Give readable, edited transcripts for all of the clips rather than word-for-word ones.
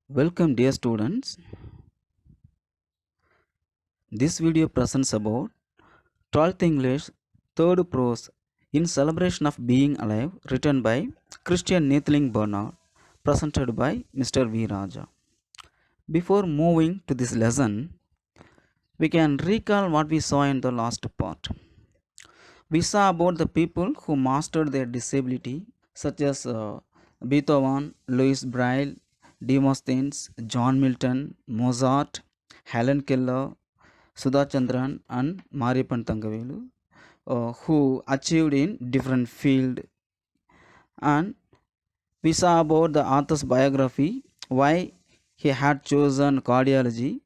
Welcome dear students. This video presents about 12th English 3rd prose in celebration of being alive written by Christian Nathling Bernard presented by Mr. V. Raja. Before moving to this lesson, we can recall what we saw in the last part. We saw about the people who mastered their disability such as Beethoven, Louis Braille, Demosthenes, John Milton, Mozart, Helen Keller, Sudha Chandran and Maripan Tangavelu, who achieved in different field. And we saw about the author's biography, why he had chosen cardiology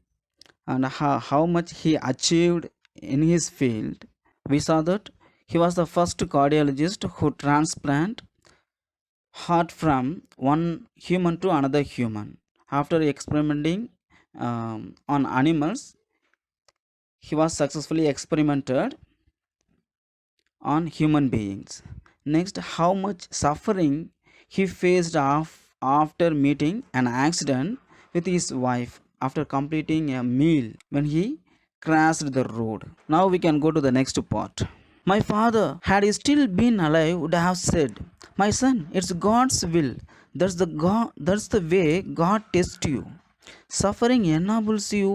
and how much he achieved in his field. We saw that he was the first cardiologist who transplant heart from one human to another human. After experimenting on animals, he was successfully experimented on human beings. Next, how much suffering he faced after meeting an accident with his wife after completing a meal when he crossed the road. Now we can go to the next part. My father, had he still been alive, would have said, "My son, it's God's will. That's the way God tests you. Suffering enables you,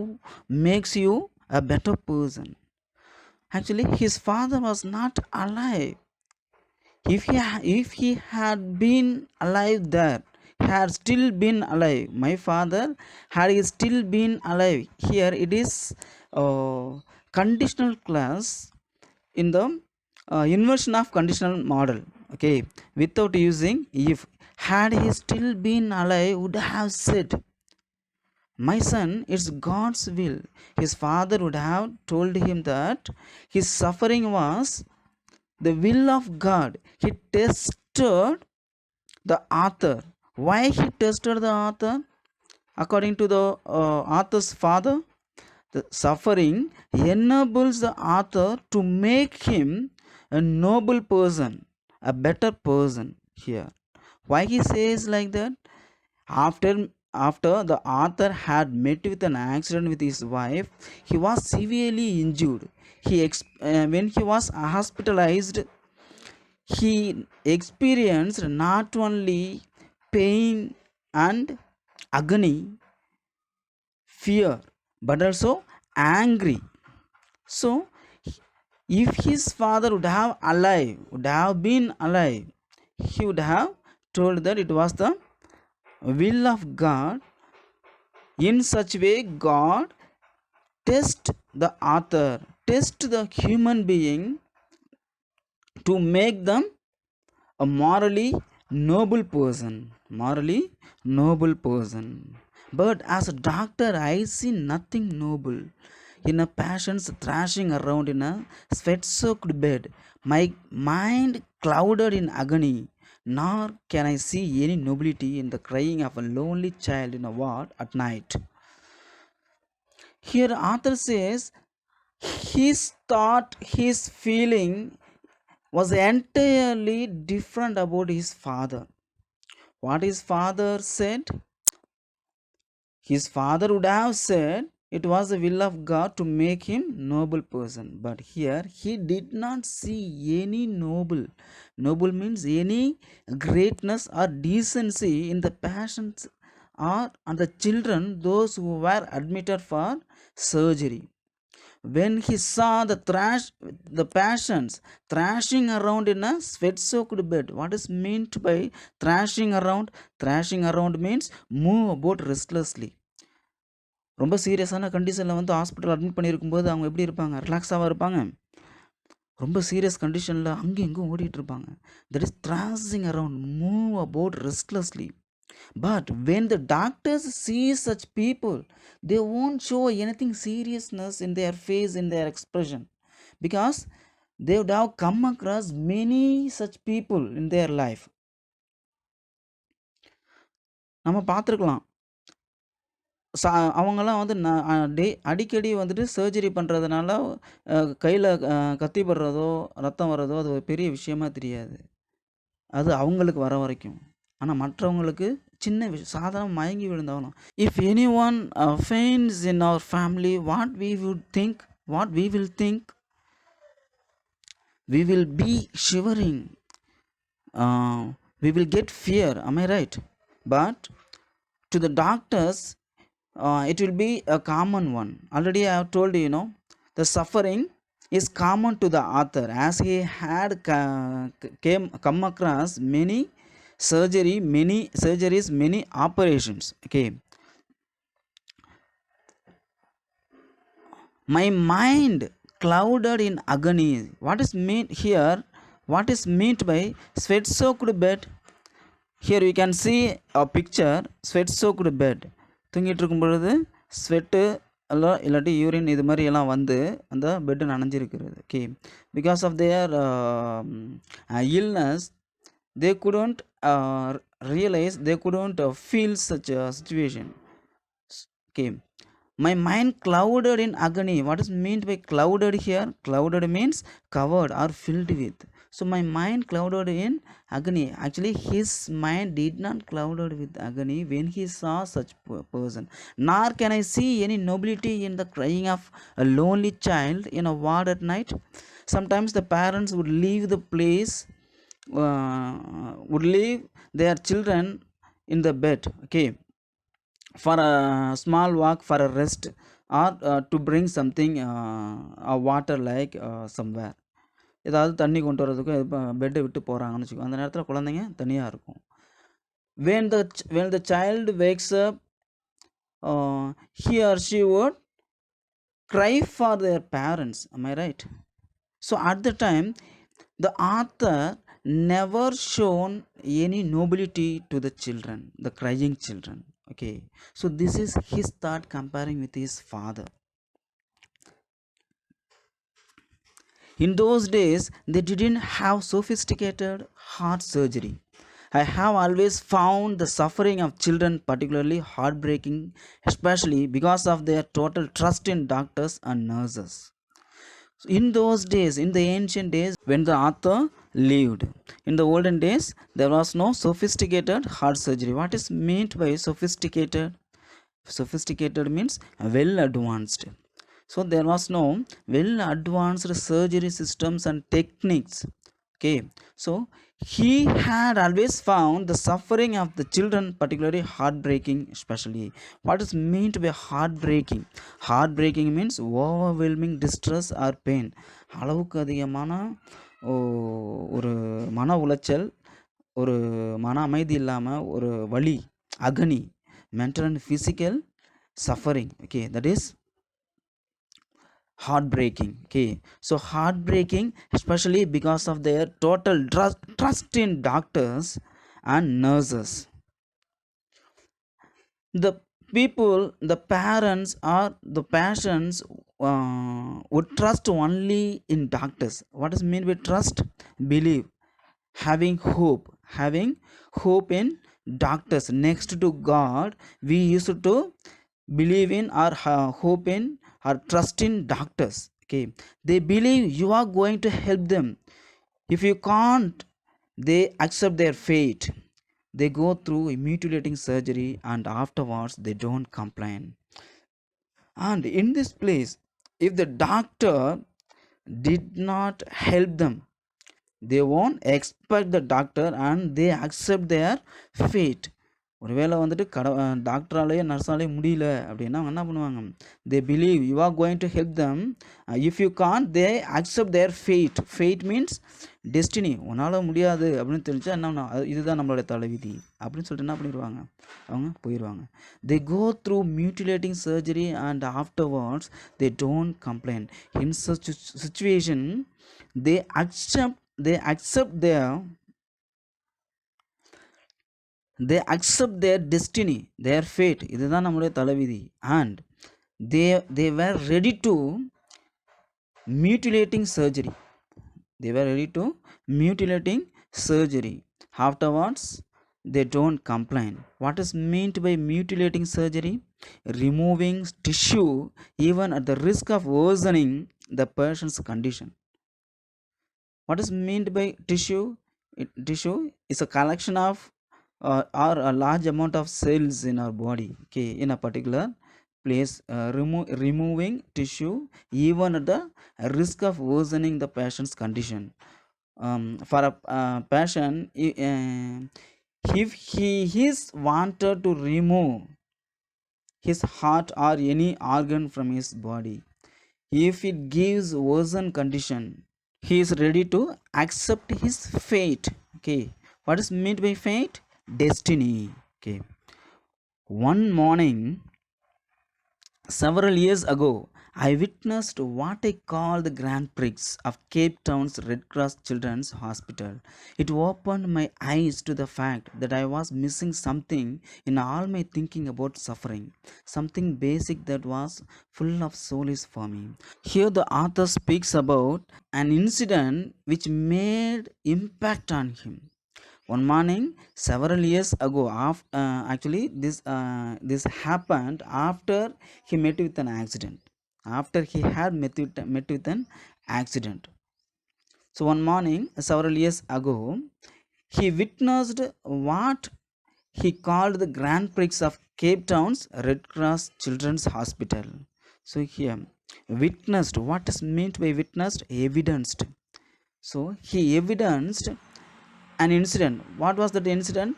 makes you a better person." Actually, his father was not alive. If he had been alive there, had still been alive. My father had he still been alive. Here it is conditional clause in the inversion of conditional model. Okay, without using if. Had he still been alive, would have said, "My son, it's God's will." His father would have told him that his suffering was the will of God. He tested the author. Why he tested the author? According to the author's father, the suffering enables the author to make him a noble person, a better person here. Why he says like that? After the author had met with an accident with his wife, he was severely injured. When he was hospitalized, he experienced not only pain and agony, fear, but also angry. So, if his father would have been alive, he would have told that it was the will of God. In such way, God test the author, test the human being to make them a morally noble person. Morally noble person. But as a doctor, I see nothing noble. In a passions thrashing around in a sweat soaked bed, my mind clouded in agony, nor can I see any nobility in the crying of a lonely child in a ward at night. Here, author says his thought, his feeling was entirely different about his father. What his father said? His father would have said it was the will of God to make him noble person. But here he did not see any noble. Noble means any greatness or decency in the passions or on the children, those who were admitted for surgery. When he saw the passions thrashing around in a sweat-soaked bed. What is meant by thrashing around? Thrashing around means move about restlessly. ரொம்ப சீரியஸான கண்டிஷனில் வந்து hospital admit பண்ணியிருக்கும்போது அவங்க எப்படி இருப்பாங்க? ரிலாக்ஸாக இருப்பாங்க. ரொம்ப சீரியஸ் கண்டிஷனில் அங்கேயும் இங்கும் ஓடிட்டு இருப்பாங்க. That is thrashing around, move about restlessly. But when the doctors see such people, they won't show anything seriousness in their face, in their expression, because they would have come across many such people in their life. நம்ம பார்த்துருக்கலாம். அவங்கெல்லாம் வந்து அடிக்கடி வந்துட்டு surgery பண்ணுறதுனால கையில் கத்தி படுறதோ ரத்தம் வர்றதோ அது ஒரு பெரிய விஷயமா தெரியாது. அது அவங்களுக்கு வர வரைக்கும். ஆனால் மற்றவங்களுக்கு சின்ன விஷயம் சாதாரண மயங்கி விழுந்தாலும். If any one faints in our family, what we will think, we will be shivering, we will get fear, am I right? But to the doctors, it will be a common one. Already I have told you, the suffering is common to the author, as he had come across many surgeries, many operations. Okay, my mind clouded in agony. What is meant here? What is meant by sweat soaked bed? Here you can see a picture, sweat soaked bed. தூங்கிட்டு இருக்கும் பொழுது ஸ்வெட்டு எல்லாம் இல்லாட்டி urine இது மாதிரி எல்லாம் வந்து அந்த பெட்டு நனைஞ்சிருக்கிறது. Okay, because of their illness, they couldn't realize, they couldn't feel such a situation. Okay, my mind clouded in agony. What is meant by clouded here? Clouded means covered or filled with. So my mind clouded in agony. Actually his mind did not clouded with agony when he saw such person. Nor can I see any nobility in the crying of a lonely child in a ward at night. Sometimes the parents would leave the place, would leave their children in the bed, okay, for a small walk, for a rest, or to bring something, a water like somewhere. ஏதாவது தண்ணி கொண்டு வரதுக்கு பெட்டை விட்டு போகிறாங்கன்னு வச்சுக்கோ, அந்த நேரத்தில் குழந்தைங்க தனியாக இருக்கும். when the child wakes up, he or she would cry for their parents, am I right? So at the time the author never shown any nobility to the children, the crying children. Okay, so this is his thought comparing with his father. In those days they didn't have sophisticated heart surgery. I have always found the suffering of children particularly heartbreaking, especially because of their total trust in doctors and nurses. In those days, in the ancient days when the author lived, in the olden days there was no sophisticated heart surgery. What is meant by sophisticated? Sophisticated means well advanced. So there was no well advanced surgery systems and techniques. Okay, so he had always found the suffering of the children particularly heartbreaking, especially. What is meant by heartbreaking? Heartbreaking means overwhelming distress or pain. அளவுக்கு அதிகமான ஒரு மன உளைச்சல், ஒரு மன அமைதி இல்லாமல் ஒரு வலி, agony, mental and physical suffering. Okay, that is heartbreaking. Okay, so heartbreaking especially because of their total trust in doctors and nurses. The people, the parents or the patients would trust only in doctors. What is meant by trust? Believe, having hope in doctors. Next to God, we used to believe in or hope in or trust in doctors. Okay, they believe you are going to help them. If you can't, they accept their fate. They go through mutilating surgery and afterwards they don't complain. And in this place, if the doctor did not help them, they won't expect the doctor and they accept their fate. ஒருவேளை வந்துட்டு டாக்டராலேயே நர்ஸாலேயே முடியல அப்படின்னா அவங்க என்ன பண்ணுவாங்க? They believe you are going to help them. If you can, they accept their fate. Fate means destiny. உன்னால் முடியாது அப்படின்னு தெரிஞ்சா என்ன, இதுதான் நம்மளோட தலைவிதி அப்படின்னு சொல்லிட்டு என்ன பண்ணிடுவாங்க? அவங்க போயிடுவாங்க. They go through mutilating surgery and afterwards they don't complaint. In such situation they accept their destiny, their fate. இதுதான் நம்முடைய தலைவிதி. And they were ready to mutilating surgery. Afterwards they don't complain. What is meant by mutilating surgery? Removing tissue even at the risk of worsening the patient's condition. What is meant by tissue? Tissue is a collection of or a large amount of cells in our body, okay, in a particular place, removing tissue even at the risk of worsening the patient's condition. For a patient, if he is wanted to remove his heart or any organ from his body, if it gives worsen condition, he is ready to accept his fate. Okay, what is meant by fate? Destiny. Okay, one morning several years ago, I witnessed what I call the Grand Prix of Cape Town's Red Cross Children's Hospital. It opened my eyes to the fact that I was missing something in all my thinking about suffering, something basic that was full of solace for me. Here the author speaks about an incident which made impact on him. One morning several years ago, actually this happened after he met with an accident. After he had met with an accident. So one morning several years ago, he witnessed what he called the Grand Prix of Cape Town's Red Cross Children's Hospital. So here, witnessed, what is meant by witnessed? Evidenced. So he evidenced an incident. What was that incident?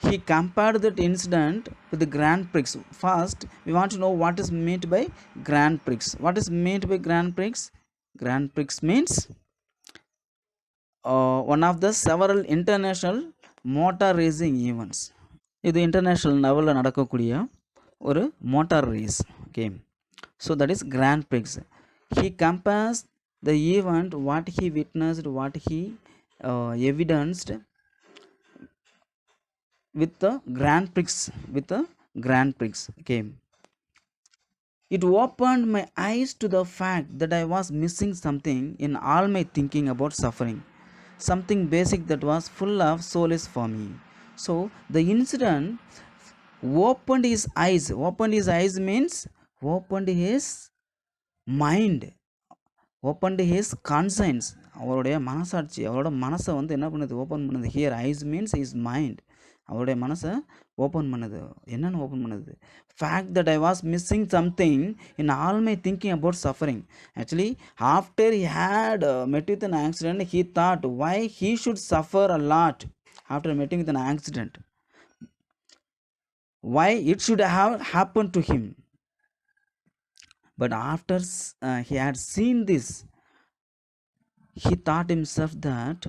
He compared that incident with the Grand Prix. First, we want to know what is meant by Grand Prix. What is meant by Grand Prix? Grand Prix means one of the several international motor racing events. இது international லெவலில் நடக்கக்கூடிய ஒரு motor race. Okay, so that is grand prix. He compares the event, what he witnessed, what he evidenced with the Grand Prix, with the Grand Prix. Okay, it opened my eyes to the fact that I was missing something in all my thinking about suffering, something basic that was full of solace for me. So the incident opened his eyes. Opened his eyes means opened his mind, opened his conscience. அவருடைய மனசாட்சி, அவரோட மனசை வந்து என்ன பண்ணுது? Open பண்ணுது. Here eyes means is mind. அவருடைய மனசை ஓப்பன் பண்ணுது. என்னென்னு ஓப்பன் பண்ணுது? Fact that I was missing something in all my thinking about suffering. Actually after he had met with an accident, he thought why he should suffer a lot after meeting with an accident, why it should have happened to him. But after he had seen this, he thought himself that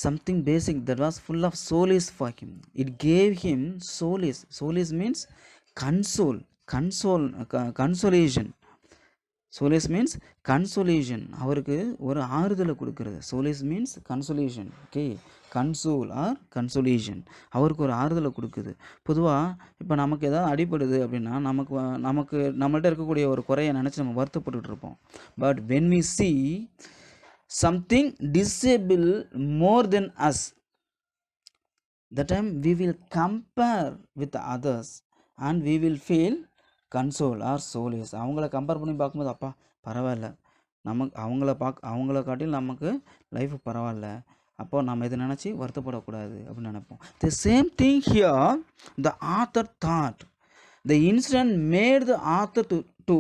something basic that was full of solace for him. It gave him solace. Solace means consolation. Solace means consolation. அவருக்கு ஒரு ஆறுதலை கொடுக்கிறது. Solace means consolation. Okay, console or consolation. அவருக்கு ஒரு ஆறுதலை கொடுக்குது. பொதுவாக இப்போ நமக்கு ஏதாவது அடிபடுது அப்படின்னா நம்மள்ட்ட இருக்கக்கூடிய ஒரு குறையை நினச்சி நம்ம வருத்தப்பட்டுட்டு இருப்போம். But when we see something disable more than us, that time we will compare with others and we will feel console or solace. அவங்கள கம்பேர் பண்ணி பார்க்கும்போது அப்பா பரவாயில்ல, நமக்கு அவங்கள காட்டிலும் நமக்கு லைஃப் பரவாயில்ல, அப்போ நம்ம இதை நினச்சி வருத்தப்படக்கூடாது அப்படின்னு நினைப்போம். The same thing here the author thought. The incident made the author to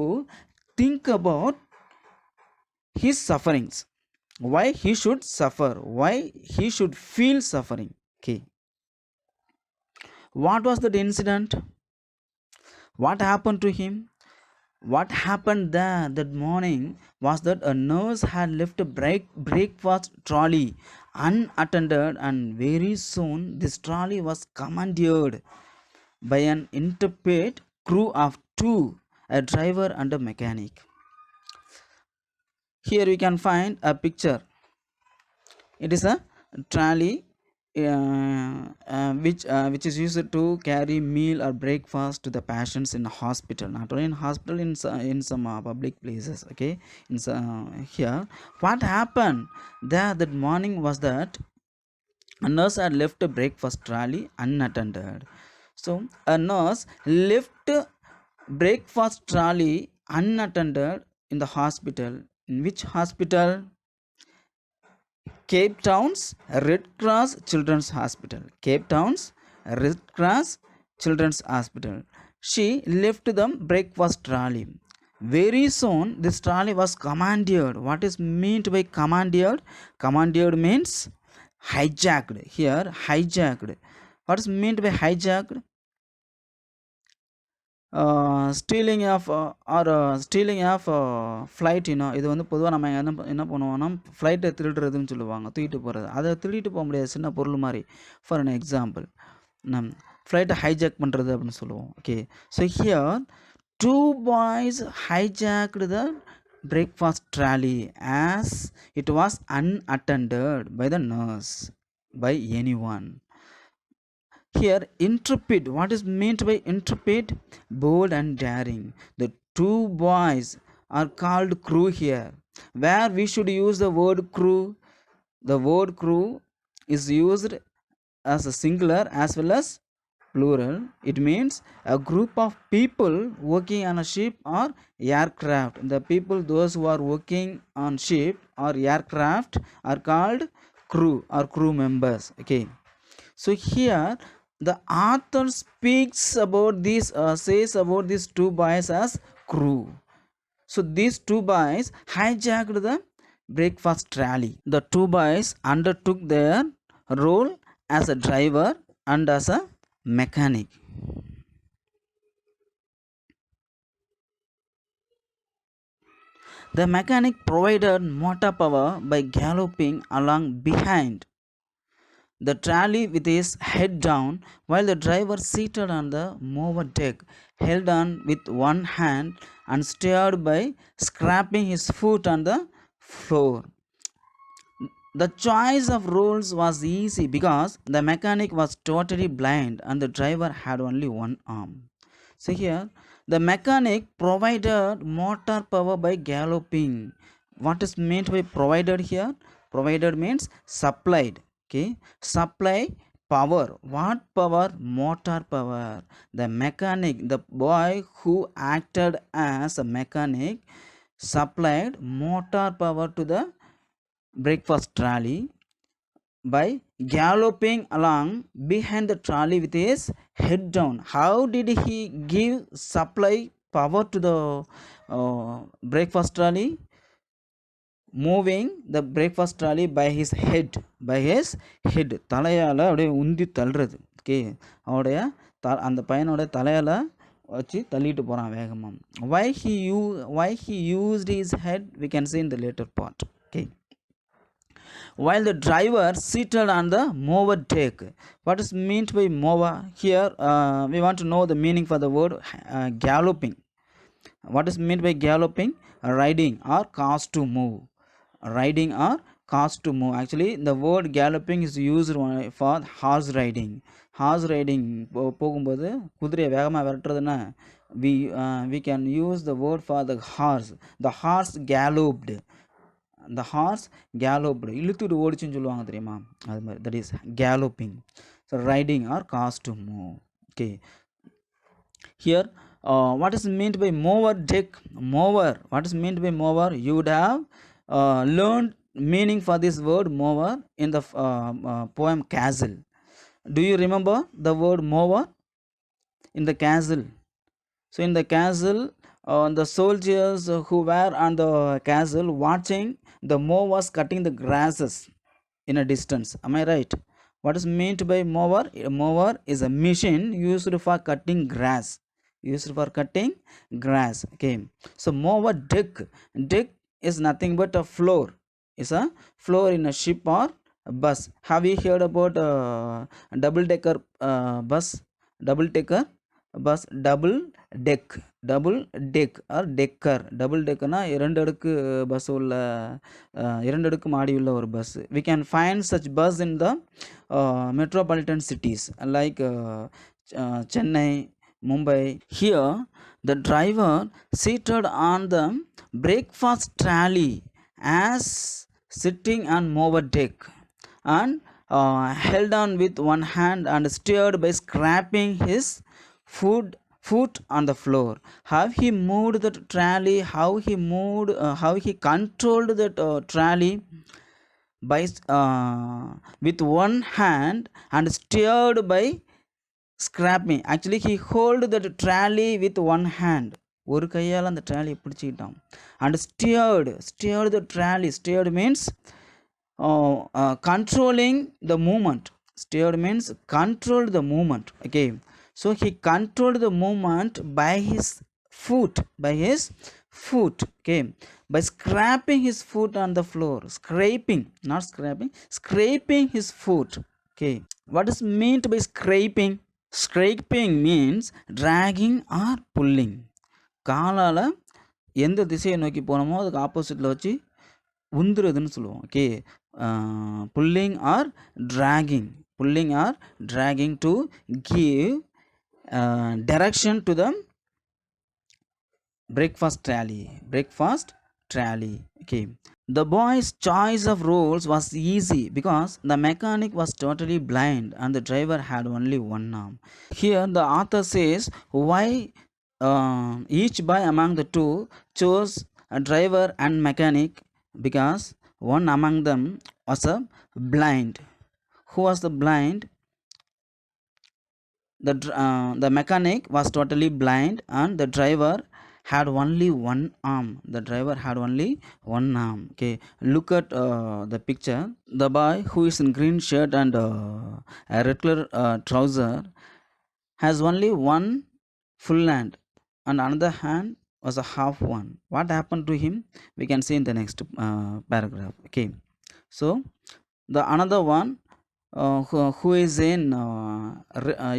think about his sufferings, why he should suffer, why he should feel suffering. Okay, what was that incident? What happened to him? What happened there that morning was that a nurse had left a breakfast trolley unattended, and very soon this trolley was commandeered by an intrepid crew of 2, a driver and a mechanic. Here we can find a picture. It is a trolley which is used to carry meal or breakfast to the patients in hospital. Not only in hospital, in some public places. Okay, here what happened there that morning was that a nurse had left a breakfast trolley unattended. So a nurse left breakfast trolley unattended in the hospital. In which hospital? Cape Town's Red Cross Children's Hospital. Cape Town's Red Cross Children's Hospital. She left the breakfast trolley. Very soon this trolley was commandeered. What is meant by commandeered? Commandeered means hijacked. Here hijacked. What is meant by hijacked? Stealing of stealing of flight இது வந்து பொதுவாக நம்ம என்ன பண்ணுவோம்னா ஃப்ளைட்டை திருடுறதுன்னு சொல்லுவாங்க, தூக்கிட்டு போகிறது. அதை திருடிட்டு போக முடியாது, சின்ன பொருள் மாதிரி. ஃபார் அன் எக்ஸாம்பிள், ஃப்ளைட்டை ஹைஜாக் பண்ணுறது அப்படின்னு சொல்லுவோம். Okay, so here two boys hijacked the breakfast trolley as it was unattended by the nurse, by anyone. Here, intrepid. What is meant by intrepid? Bold and daring. The two boys are called crew here. Where we should use the word crew? The word crew is used as a singular as well as plural. It means a group of people working on a ship or aircraft. The people, those who are working on ship or aircraft, are called crew or crew members. Okay, so here the author speaks about this, says about these two boys as crew. So these two boys hijacked the breakfast trolley. The two boys undertook their role as a driver and as a mechanic. The mechanic provided motor power by galloping along behind the trolley with his head down, while the driver seated on the mower deck held on with one hand and steered by scraping his foot on the floor. The choice of roles was easy because the mechanic was totally blind and the driver had only one arm. So here the mechanic provided motor power by galloping. What is meant by provided here? Provided means supplied. Okay, supply power. What power? Motor power. The mechanic, the boy who acted as a mechanic, supplied motor power to the breakfast trolley by galloping along behind the trolley with his head down. How did he give supply power to the breakfast trolley? Moving the breakfast trolley by his head. தலையால் அப்படியே உந்தி தள்ளுறது. Okay, அவருடைய அந்த பையனோட தலையால் வச்சு தள்ளிட்டு போகிறான் வேகமாக. why he used his head we can see in the later part. Okay, while the driver seated on the mower deck. What is meant by mower? Here we want to know the meaning for the word galloping. What is meant by galloping? Riding or cause to move. Riding or cause to move. Actually the word galloping is used for horse riding. Horse riding போகும்போது குதிரையை வேகமாக விரட்டுறதுன்னா we can use the word for the horse. The horse galloped. The horse galloped. இழுத்துட்டு ஓடிச்சுன்னு சொல்லுவாங்க தெரியுமா, அது மாதிரி. That is galloping. So riding or cause to move. Okay, here what is meant by mower deck? Mower. What is meant by mower? You would have learned meaning for this word mower in the poem Castle. Do you remember the word mower in the Castle? So in the castle, the soldiers who were on the castle watching the mowers cutting the grasses in a distance. Am I right? What is meant by mower? A mower is a machine used for cutting grass. Okay, so mower deck. Deck is nothing but a floor. Is a floor in a ship or a bus. Have you heard about double decker bus? Double deck or decker. Double decker na இரண்டு அடுக்கு bus உள்ள இரண்டு அடுக்கு மாடி உள்ள ஒரு bus. We can find such bus in the metropolitan cities like Chennai, Mumbai. Here the driver seated on the breakfast trolley as sitting on mower deck and held on with one hand and steered by scraping his foot on the floor. How he moved the trolley, how he controlled that trolley by with one hand and steered by scrapping. Actually he hold that trolley with one hand, ஒரு கையால் அந்த ட்ராலியை பிடிச்சிக்கிட்டான். And steered the trolley. Steered means controlling the movement. Steered means control the movement. Okay, so he controlled the movement by his foot. Okay, by scraping his foot on the floor. Scraping his foot. Okay, what is meant by scraping? Scraping means dragging or pulling. காலால் எந்த திசையை நோக்கி போனோமோ அதுக்கு ஆப்போசிட்டில் வச்சு உந்துறதுன்னு சொல்லுவோம். Okay, pulling or dragging to give direction to the breakfast trolley. Okay, the boy's choice of roles was easy because the mechanic was totally blind and the driver had only one arm. Here the author says why each boy among the two chose a driver and mechanic, because one among them was a blind. Who was the blind? The mechanic was totally blind and the driver had only one arm. Okay, look at the picture. The boy who is in green shirt and a red color trouser has only one full hand and another hand was a half one. What happened to him? We can see in the next paragraph. Okay, so the another one who is in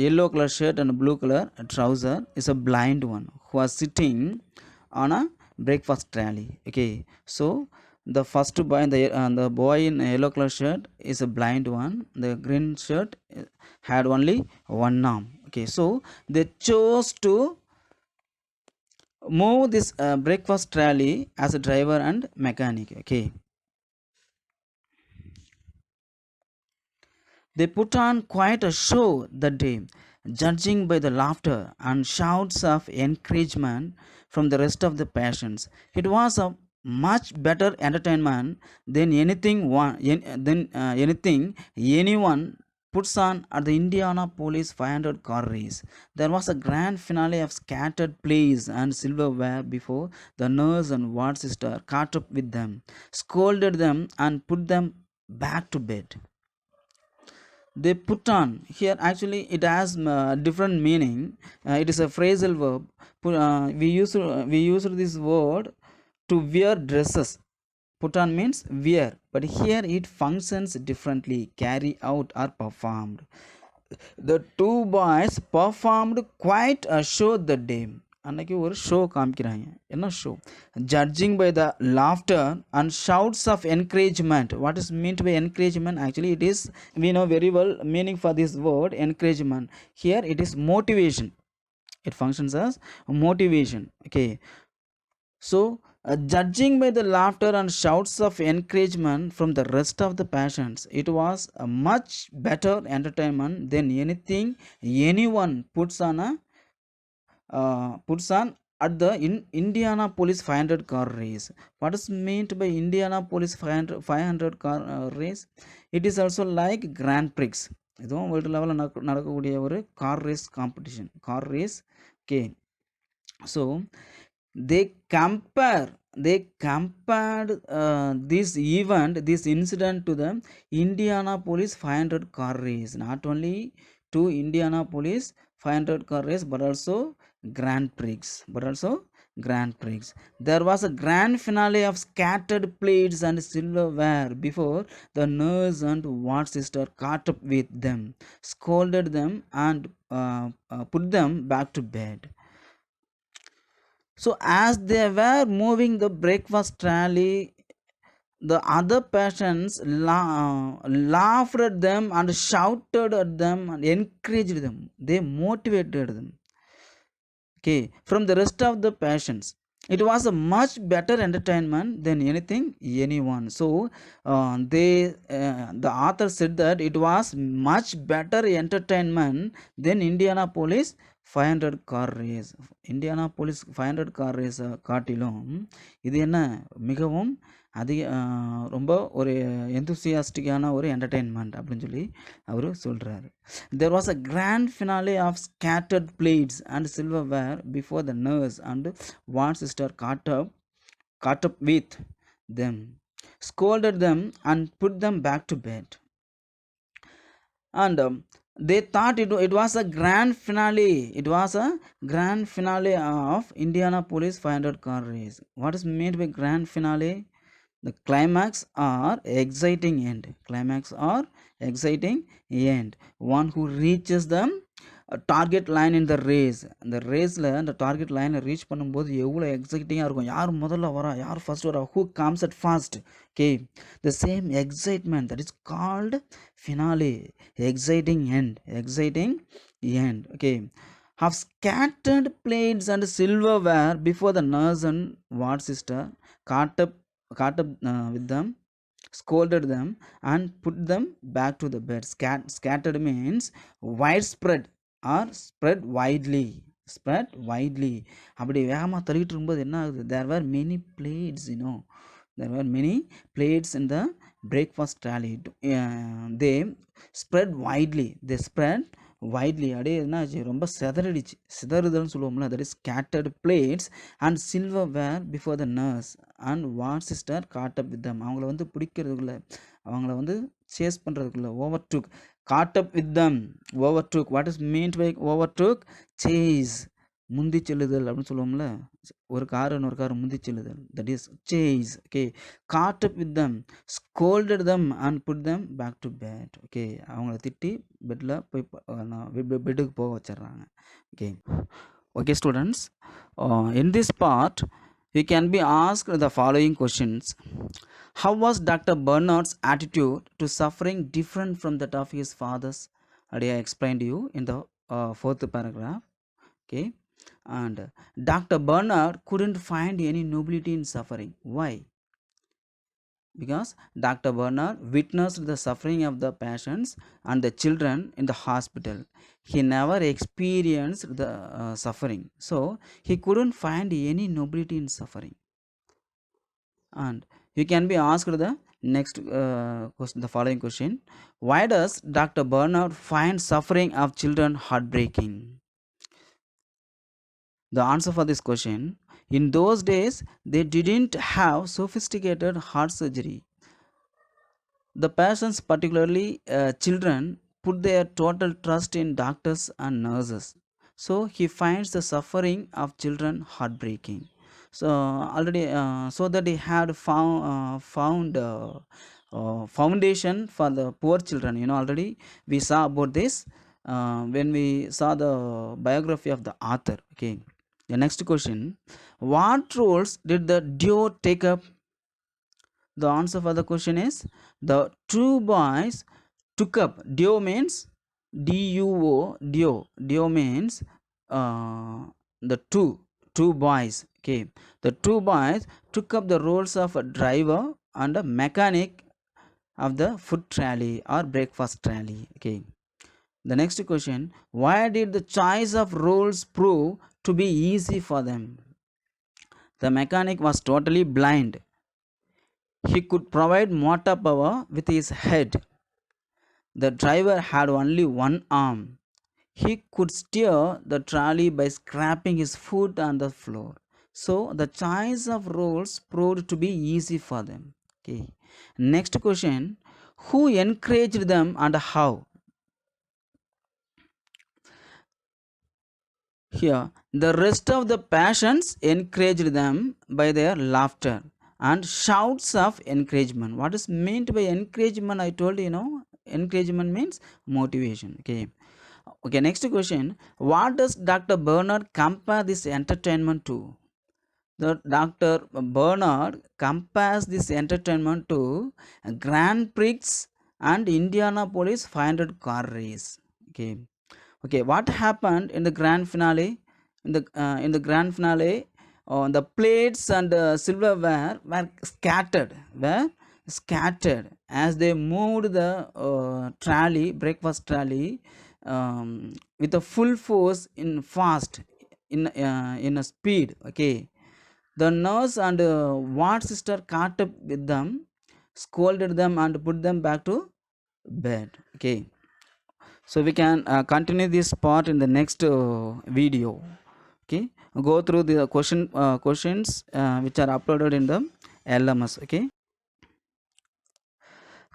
yellow color shirt and blue color trouser is a blind one who was sitting on a breakfast trolley. Okay, so the first boy, the boy in yellow color shirt is a blind one. The green shirt had only one arm. Okay, so they chose to move this breakfast trolley as a driver and mechanic. Okay, they put on quite a show that day, judging by the laughter and shouts of encouragement from the rest of the patients. It was a much better entertainment than anything anyone puts on at the Indianapolis 500 car race. There was a grand finale of scattered plays and silverware before the nurse and ward sister caught up with them, scolded them and put them back to bed. They put on, here actually it has different meaning. It is a phrasal verb. We use this word to wear dresses. Put on means wear, but here it functions differently: carry out or performed. The two boys performed quite a show that day. அன்னைக்கு ஒரு show காமிக்கிறாங்க. என்ன show? Judging by the laughter and shouts of encouragement. What is meant by encouragement? Actually it is, we know very well meaning for this word encouragement. Here it is motivation. It functions as motivation. Okay, so judging by the laughter and shouts of encouragement from the rest of the patients, it was a much better entertainment than anything anyone puts on at the Indianapolis 500 car race. What is meant by Indianapolis 500 car race? It is also like Grand Prix. இதுவும் world லெவலில் நடக்கக்கூடிய ஒரு car race competition, car race. Okay, so they compared this incident to the Indianapolis 500 car race. Not only to Indianapolis 500 car race but also Grand Prix. There was a grand finale of scattered plates and silverware before the nurse and ward sister caught up with them, scolded them and put them back to bed. So as they were moving the breakfast trolley, the other patients laughed at them and shouted at them and encouraged them. They motivated them. Okay, from the rest of the patients, it was a much better entertainment than anyone. So the author said that it was much better entertainment than Indianapolis 500 car race Indianapolis 500 car ரேஸை காட்டிலும் இது என்ன மிகவும் அதிக ரொம்ப ஒரு எந்தூசியாஸ்டிக்கான ஒரு entertainment அப்படின்னு சொல்லி அவர் சொல்கிறாரு. There was a grand finale of scattered plates and silverware before the nurse and van sister caught up with them, scolded them, and put them back to bed. And they thought it was a grand finale. It was a grand finale of Indianapolis 500 car race. What is meant by grand finale? The climax or exciting end. Climax or exciting end. One who reaches the target line in the race. அந்த ரேஸில் அந்த target லைனை reach பண்ணும்போது எவ்வளோ எக்ஸைட்டிங்காக இருக்கும். யார் முதல்ல வரா, யார் ஃபர்ஸ்ட் வரா, who comes at fast. Okay, the same excitement that is called finale. Exciting end. Exciting end. Okay, have scattered plates and silverware before the nurse and ward sister caught up with them, scolded them, and put them back to the bed. Scattered means widespread or spread widely. Spread widely. அப்படி வேகமாக தள்ளிட்டு இருக்கும்போது என்ன ஆகுது? There were many plates, there were many plates in the breakfast trolley. They spread widely. They spread widely. அப்படியே என்னாச்சு? ரொம்ப சிதறிடுச்சு. சிதறுதல்னு சொல்லுவோம்ல, that is scattered plates and silverware before the nurse and ward sister caught up with them. அவங்கள வந்து பிடிக்கிறதுக்குள்ள, அவங்கள வந்து chase பண்ணுறதுக்குள்ள, overtook. Caught up with them. Overtook. What is meant by overtook? Chase. முந்தி செல்லுதல் அப்படின்னு சொல்லுவோம்ல, ஒரு கார் இன்னொரு கார் முந்தி செல்லுதல், that is chase. Okay, caught up with them, scolded them and put them back to bed. Okay, அவங்கள திட்டி பெட்டில் போய் பெட்டுக்கு போக வச்சிடுறாங்க. Okay, okay students, in this part you can be asked the following questions. How was Dr. Bernard's attitude to suffering different from that of his father's? I explained to you in the fourth paragraph. Okay, and Dr. Bernard couldn't find any nobility in suffering. Why? Because Dr. Bernard witnessed the suffering of the patients and the children in the hospital. He never experienced the suffering, so he couldn't find any nobility in suffering. And you can be asked the next question, the following question. Why does Dr. Bernard find suffering of children heartbreaking? The answer for this question: in those days they didn't have sophisticated heart surgery. The patients, particularly children, put their total trust in doctors and nurses. So he finds the suffering of children heartbreaking. So already, so that he had found foundation for the poor children. Already we saw about this when we saw the biography of the author. Okay. The next question: what roles did the duo take up? The answer for the question is the two boys took up. Duo means D-U-O. Duo means the two boys. Okay, the two boys took up the roles of a driver and a mechanic of the food trolley or breakfast trolley. Okay. The next question: why did the choice of roles prove to be easy for them? The mechanic was totally blind. He could provide motor power with his head. The driver had only one arm. He could steer the trolley by scraping his foot on the floor. So the choice of roles proved to be easy for them. Okay. Next question: who encouraged them and how? Here, the rest of the patients encouraged them by their laughter and shouts of encouragement. What is meant by encouragement? I told you, encouragement means motivation. Okay. Okay, next question: what does Dr. Bernard compare this entertainment to? The Dr. Bernard compares this entertainment to Grand Prix and Indianapolis 500 car race. Okay. Okay, what happened in the grand finale? In the grand finale, the plates and silverware were scattered. As they moved the trolley, breakfast trolley. with a full force in fast in a speed. Okay, the nurse and ward sister caught up with them, scolded them, and put them back to bed. Okay, so we can continue this part in the next video. Okay, go through the questions which are uploaded in the LMS. Okay,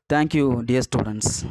thank you, dear students.